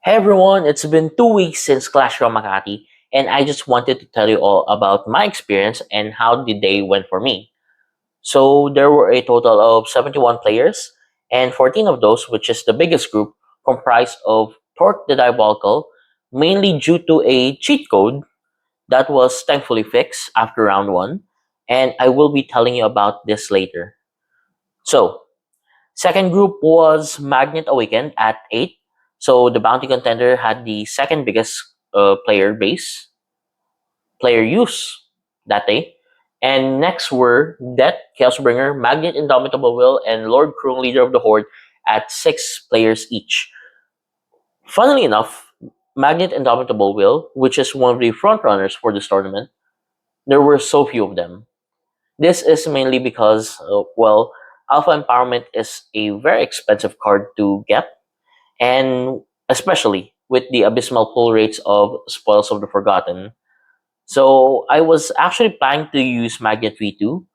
Hey everyone, it's been 2 weeks since Clash Royale Makati, and I just wanted to tell you all about my experience and how the day went for me. So there were a total of 71 players, and 14 of those, which is the biggest group, comprised of Torque the Diabolical, mainly due to a cheat code that was thankfully fixed after round 1, and I will be telling you about this later. So, second group was Magnet Awakened at 8. So the bounty contender had the second biggest player use that day. And next were Death, Chaosbringer, Magnet Indomitable Will, and Lord Krung, Leader of the Horde, at 6 players each. Funnily enough, Magnet Indomitable Will, which is one of the frontrunners for this tournament, there were so few of them. This is mainly because, Alpha Empowerment is a very expensive card to get, and especially with the abysmal pull rates of Spoils of the Forgotten. So I was actually planning to use Magnet V2,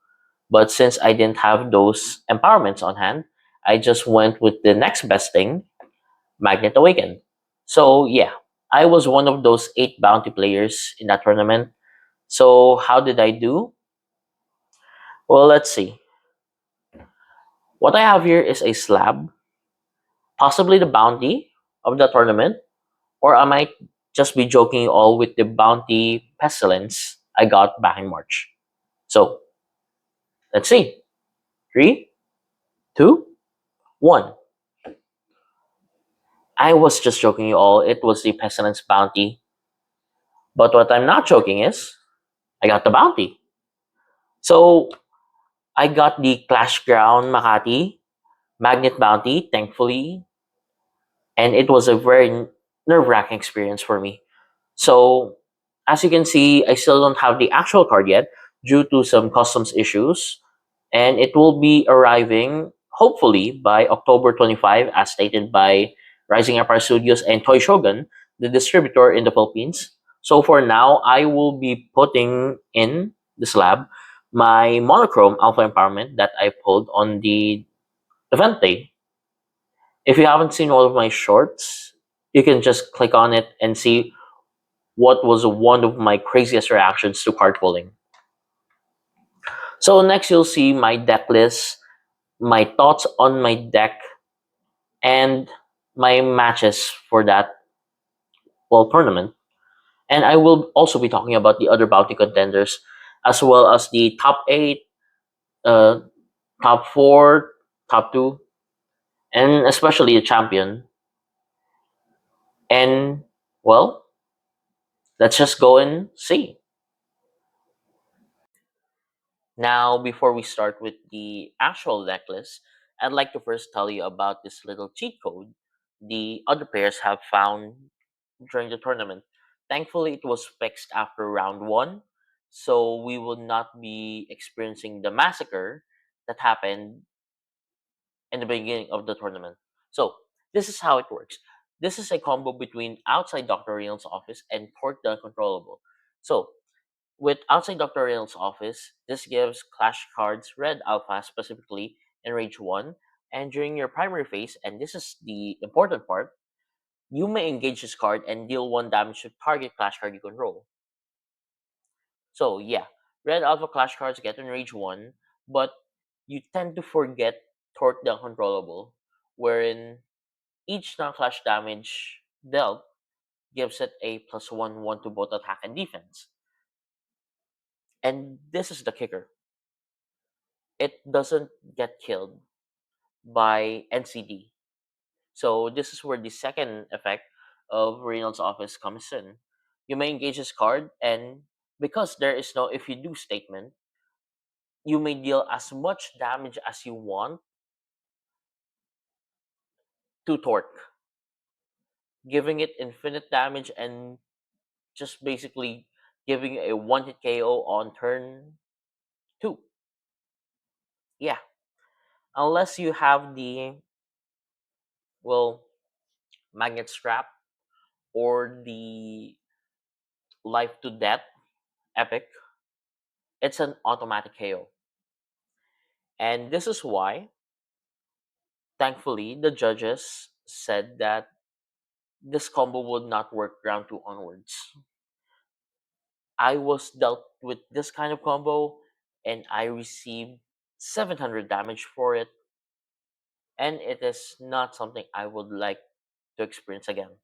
but since I didn't have those empowerments on hand, I just went with the next best thing, Magnet Awaken. So yeah, I was one of those 8 bounty players in that tournament. So how did I do? Well, let's see. What I have here is a slab, possibly the bounty of the tournament, or I might just be joking all with the bounty pestilence I got back in March. So let's see. Three, two, one. I was just joking you all. It was the pestilence bounty. But what I'm not joking is I got the bounty. So I got the Clash Ground Makati Magnet Bounty, thankfully, and it was a very nerve-wracking experience for me. So, as you can see, I still don't have the actual card yet due to some customs issues, and it will be arriving hopefully by October 25, as stated by Rising Empire Studios and Toy Shogun, the distributor in the Philippines. So, for now, I will be putting in the slab my monochrome alpha empowerment that I pulled on the event day. If you haven't seen all of my shorts, you can just click on it and see what was one of my craziest reactions to card pulling. So next you'll see my deck list, my thoughts on my deck, and my matches for that tournament. And I will also be talking about the other bounty contenders, as well as the top 8, uh, top 4, top 2, and especially the champion. And well, let's just go and see. Now, before we start with the actual deck list, I'd like to first tell you about this little cheat code the other players have found during the tournament. Thankfully, it was fixed after round 1, so we will not be experiencing the massacre that happened in the beginning of the tournament. So, this is how it works. This is a combo between outside Dr. Reynolds' office and Port the Uncontrollable. So, with outside Dr. Reynolds' office, this gives Clash cards Red Alpha specifically in Rage 1, and during your primary phase, and this is the important part, you may engage this card and deal 1 damage to target Clash card you control. So yeah, Red Alpha Clash cards get in Rage 1, but you tend to forget Torque the Uncontrollable, wherein each non-clash damage dealt gives it a +1/+1 to both attack and defense. And this is the kicker. It doesn't get killed by NCD. So this is where the second effect of Reynolds' office comes in. You may engage this card, and because there is no if you do statement, you may deal as much damage as you want to Torque, giving it infinite damage and just basically giving a one hit KO on turn 2. Yeah, unless you have the, well, Magnet Strap or the Life to Death Epic, it's an automatic KO. And this is why, thankfully, the judges said that this combo would not work round 2 onwards. I was dealt with this kind of combo and I received 700 damage for it, and it is not something I would like to experience again.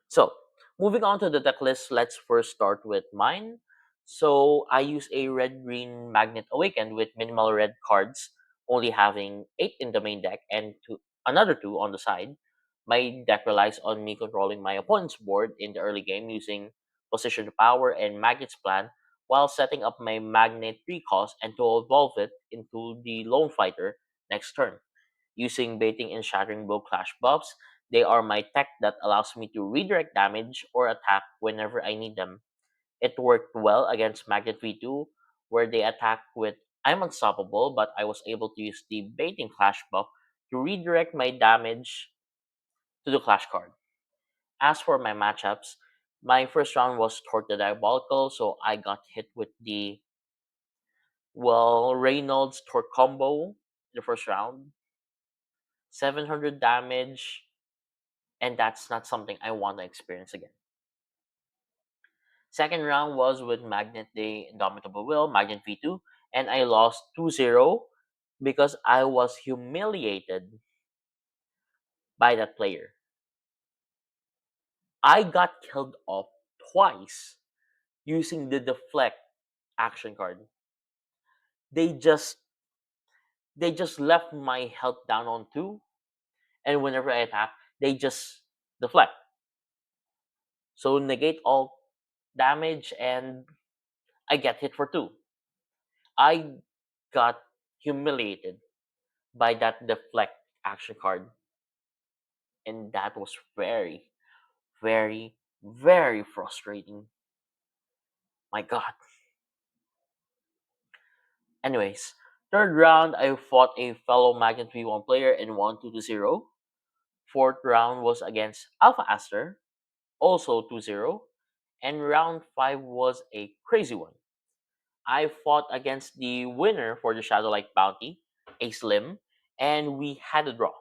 So, moving on to the deck list, let's first start with mine. So, I use a red green Magnet Awakened with minimal red cards, only having 8 in the main deck and another 2 on the side. My deck relies on me controlling my opponent's board in the early game using Position to Power and Magnet's Plan while setting up my Magnet 3 cost and to evolve it into the Lone Fighter next turn. Using Baiting and Shattering Blow Clash buffs, they are my tech that allows me to redirect damage or attack whenever I need them. It worked well against Magnet V2, where they attack with I'm unstoppable, but I was able to use the Baiting Clash buff to redirect my damage to the Clash card. As for my matchups, my first round was toward the Diabolical, so I got hit with the Reynolds Torque combo in the first round. 700 damage, and that's not something I want to experience again. Second round was with Magnet the Indomitable Will, Magnet V2, and I lost 2-0 because I was humiliated by that player. I got killed off twice using the Deflect action card. They just they just left my health down on 2, and whenever I attack, they just deflect. So negate all damage and I get hit for 2. I got humiliated by that deflect action card, and that was very, very, very frustrating. My God. Anyways, third round I fought a fellow Magnet V1 player and won 2-0. Fourth round was against Alpha Aster, also 2-0. And round 5 was a crazy one. I fought against the winner for the Shadowlight Bounty, a Slim, and we had a draw.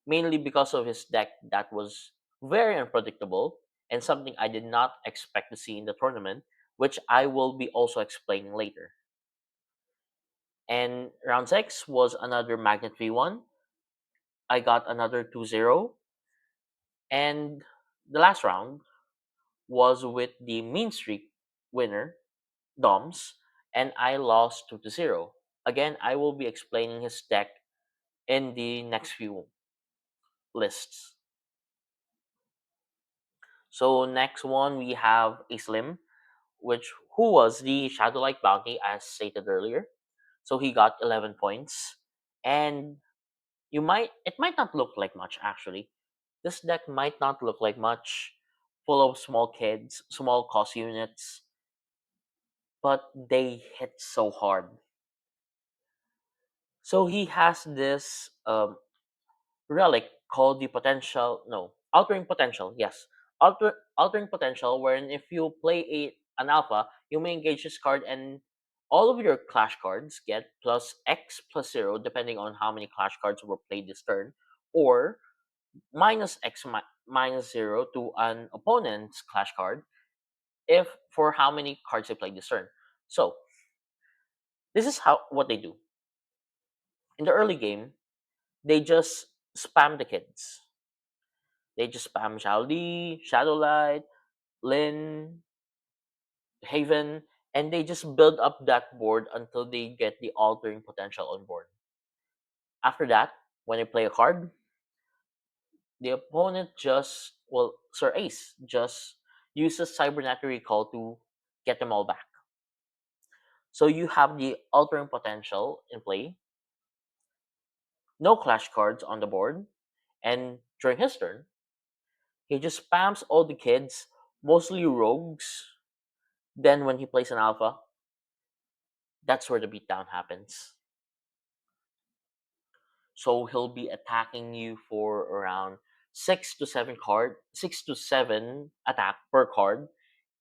Mainly because of his deck that was very unpredictable and something I did not expect to see in the tournament, which I will be also explaining later. And round 6 was another Magnet V1. I got another 2-0. And the last round was with the Mean Streak winner, Doms, and I lost 2-0. Again, I will be explaining his deck in the next few lists. So next one we have a Slim, which who was the Shadowlight Bounty as stated earlier. So he got 11 points, and it might not look like much actually. This deck might not look like much, full of small kids, small cost units, but they hit so hard. So he has this relic called the potential no altering potential, yes, altering potential, wherein if you play an alpha you may engage this card and all of your clash cards get plus x plus 0 depending on how many clash cards were played this turn, or minus x minus 0 to an opponent's clash card if for how many cards they played this turn. So this is how what they do in the early game. They just spam the kids. They just spam Shaoli, Shadowlight, Lin, Haven, and they just build up that board until they get the altering potential on board. After that, when they play a card, the opponent just, well, Sir Ace just uses Cybernetic Recall to get them all back. So you have the altering potential in play, no clash cards on the board, and during his turn, he just spams all the kids, mostly rogues. Then when he plays an alpha, that's where the beatdown happens. So he'll be attacking you for around 6 to 7 attack per card,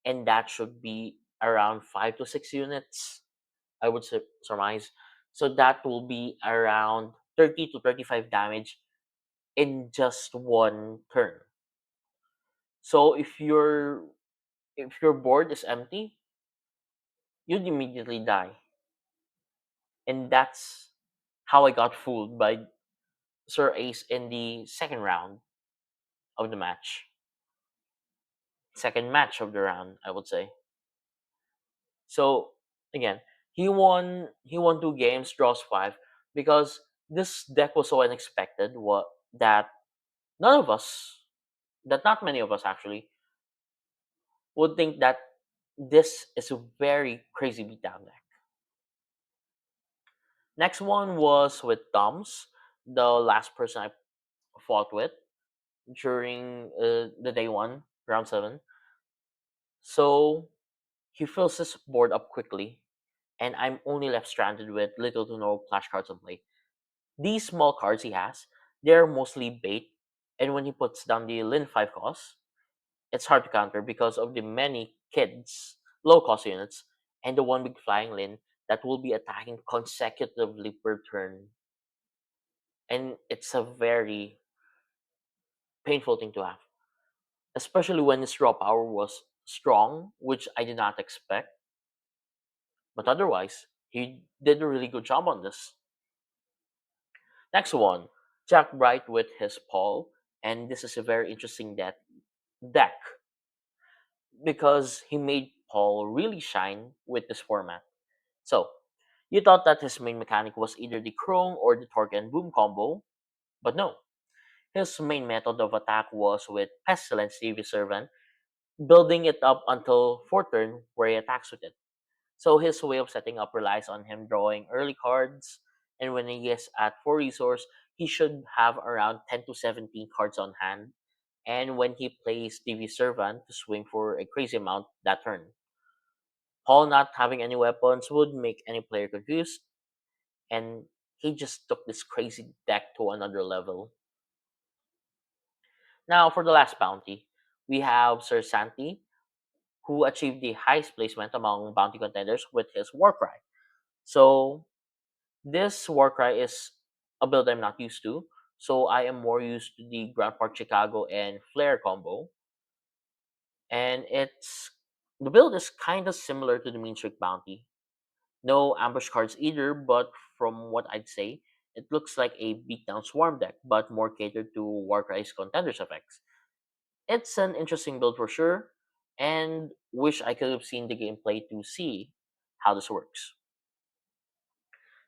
and that should be around 5 to 6 units, I would surmise. So that will be around 30 to 35 damage in just one turn. So if your board is empty, you'd immediately die. And that's how I got fooled by Sir Ace in the second round of the match. Second match of the round, I would say. So again, he won two games, draws five, because this deck was so unexpected what that none of us that not many of us actually would think that this is a very crazy beatdown deck. Next one was with Dom's, the last person I fought with during the day one, round seven. So he fills his board up quickly, and I'm only left stranded with little to no flash cards on play. These small cards he has, they're mostly bait, and when he puts down the Lin 5 cost, it's hard to counter because of the many kids, low cost units, and the one big flying Lin that will be attacking consecutively per turn. And it's a very painful thing to have, especially when his draw power was strong, which I did not expect. But otherwise, he did a really good job on this. Next one, Jack Bright with his Paul, and this is a very interesting deck because he made Paul really shine with this format. So, you thought that his main mechanic was either the Chrome or the Torque and Boom combo, but no. His main method of attack was with Pestilence TV Servant, building it up until 4th turn where he attacks with it. So his way of setting up relies on him drawing early cards, and when he is at 4 resource, he should have around 10 to 17 cards on hand. And when he plays TV Servant to swing for a crazy amount that turn. Paul not having any weapons would make any player confused, and he just took this crazy deck to another level. Now for the last bounty, we have Sir Santi, who achieved the highest placement among bounty contenders with his Warcry. So this Warcry is a build I'm not used to, so I am more used to the Grand Park Chicago and Flare combo, and the build is kind of similar to the Mean Streak Bounty. No ambush cards either, but from what I'd say, it looks like a beatdown swarm deck, but more catered to Warcry's contenders effects. It's an interesting build for sure, and wish I could have seen the gameplay to see how this works.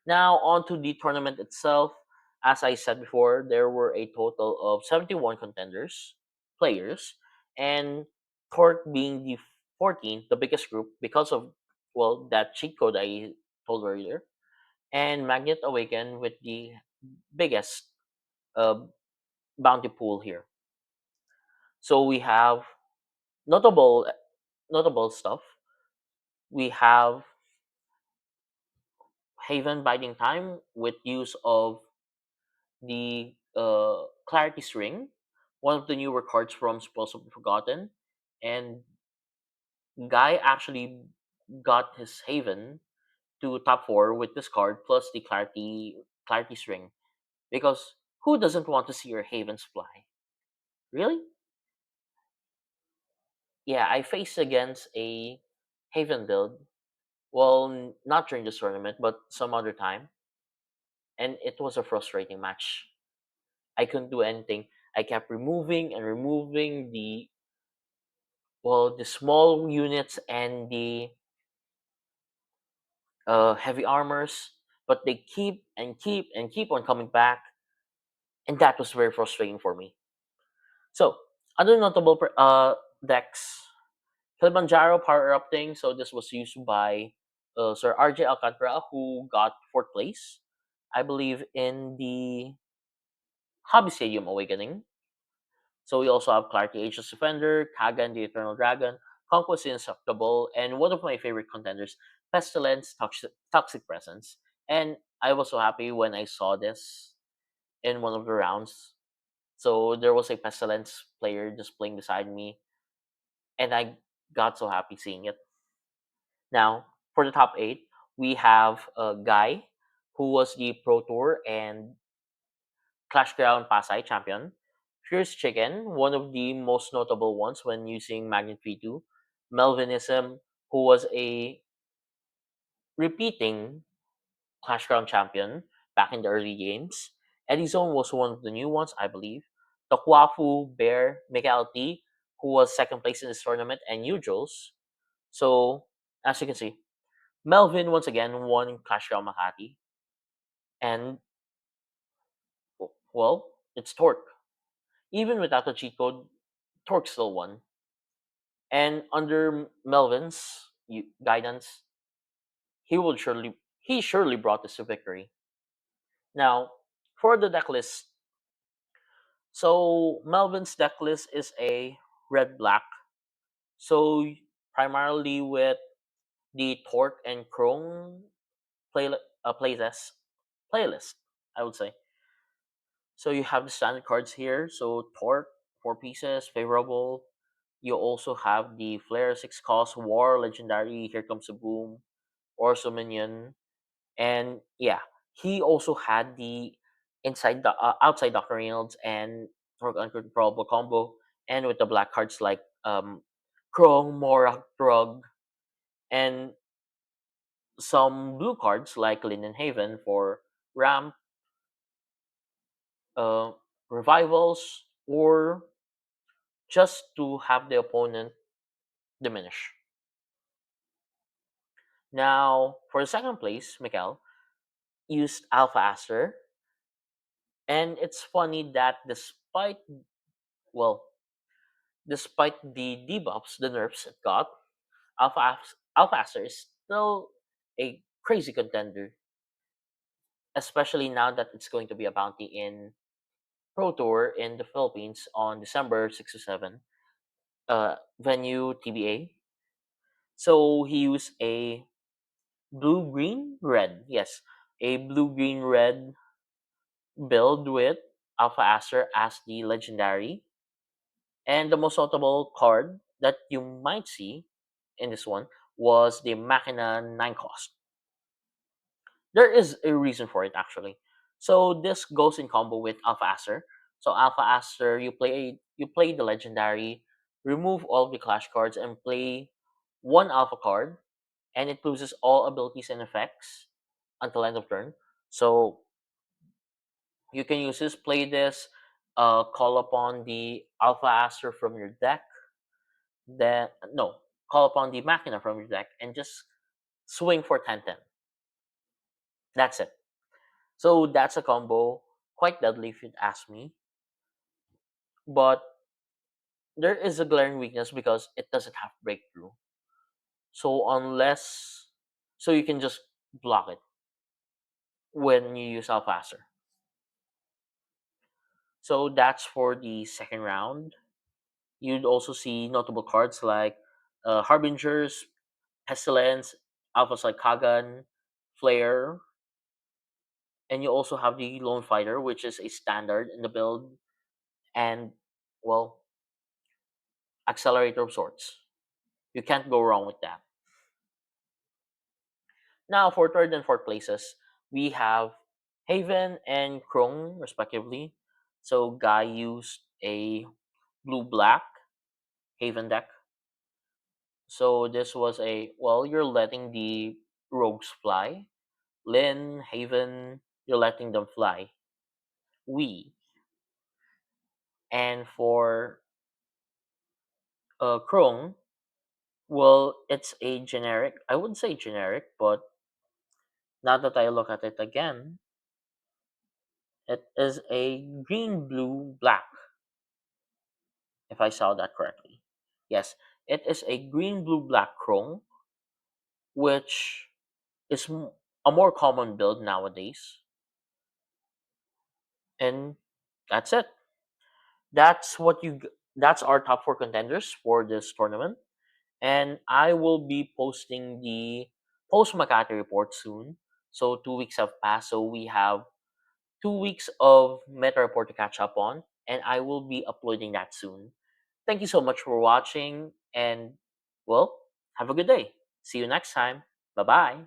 Now, on to the tournament itself. As I said before, there were a total of 71 contenders, players, and Torque being the 14th, the biggest group, because of, well, that cheat code I told earlier, and Magnet Awaken with the biggest uh, bounty pool here. So we have notable notable stuff. We have Haven Biding Time with use of the Clarity String, one of the newer cards from Spells of the Forgotten, and Guy actually got his Haven to top four with this card plus the Clarity String. Because who doesn't want to see your Havens fly? Really? Yeah, I faced against a Haven build. Well, not during this tournament, but some other time, and it was a frustrating match. I couldn't do anything. I kept removing and removing the small units and the heavy armors, but they keep and keep and keep on coming back, and that was very frustrating for me. So, other notable decks, Kilimanjaro Power Erupting. So this was used by Sir RJ Alcantara, who got fourth place, I believe, in the Hobby Stadium Awakening. So we also have Clarity Aegis Defender, Kagan the Eternal Dragon, Conquest Indestructible, and one of my favorite contenders, Pestilence Toxic Presence. And I was so happy when I saw this in one of the rounds. So there was a Pestilence player just playing beside me, and I got so happy seeing it. Now, for the top eight, we have Guy, who was the Pro Tour and Clash Ground Pasai champion. Fierce Chicken, one of the most notable ones when using Magnet V2. Melvinism, who was a repeating Clash Crown champion back in the early games. Edizone was one of the new ones, I believe. Tokwafu, Bear, Mikael T, who was second place in this tournament, and Jules. So, as you can see, Melvin once again won Clash Royale Makati, and well, it's Torque. Even without the cheat code, Torque still won. And under Melvin's guidance, he surely brought this to victory. Now, for the deck list, so Melvin's deck list is a red black. So primarily with the Torque and Chrome play playlist, I would say. So you have the standard cards here. So Torque, 4 pieces, favorable. You also have the Flare 6 cost, War, Legendary, Here Comes the Boom, Orso Minion, and yeah, he also had the outside Doctor Reynolds and Torque Uncontrollable combo, and with the black cards like Krong, Morak, Drug, and some blue cards like Linden Haven for ramp, uh, revivals, or just to have the opponent diminish. Now, for the second place, Mikael used Alpha Aster, and it's funny that well, despite the debuffs, the nerfs it got, Alpha Aster is still a crazy contender, especially now that it's going to be a bounty in Pro Tour in the Philippines on December 6 to 7, venue TBA. So he used a blue, green, red. Yes, a blue, green, red build with Alpha Aster as the legendary. And the most notable card that you might see in this one was the Machina 9 cost. There is a reason for it actually. So this goes in combo with Alpha Aster. So Alpha Aster, you play the legendary, remove all of the clash cards, and play one alpha card, and it loses all abilities and effects until end of turn. So you can use this, play this, call upon the Alpha Aster from your deck, then no, call upon the Machina from your deck, and just swing for 10-10. That's it. So that's a combo, quite deadly if you'd ask me. But there is a glaring weakness because it doesn't have breakthrough. So unless so you can just block it when you use Alphaster. So that's for the second round. You'd also see notable cards like Harbingers, Pestilence, Alphas like Kagan, Flare, and you also have the Lone Fighter, which is a standard in the build, and well, Accelerator of sorts. You can't go wrong with that. Now, for third and fourth places, we have Haven and Krong, respectively. So, Guy used a blue black Haven deck. So, this was you're letting the rogues fly. Lin, Haven, you're letting them fly. We. And for Krong, well, it's a generic, I wouldn't say generic, but now that I look at it again, it is a green, blue, black if I saw that correctly. Yes, it is a green, blue, black chrome, which is a more common build nowadays. And that's it. That's what you. That's our top four contenders for this tournament. And I will be posting the post Makati report soon. So 2 weeks have passed. So we have 2 weeks of meta report to catch up on, and I will be uploading that soon. Thank you so much for watching, and well, have a good day. See you next time. Bye bye.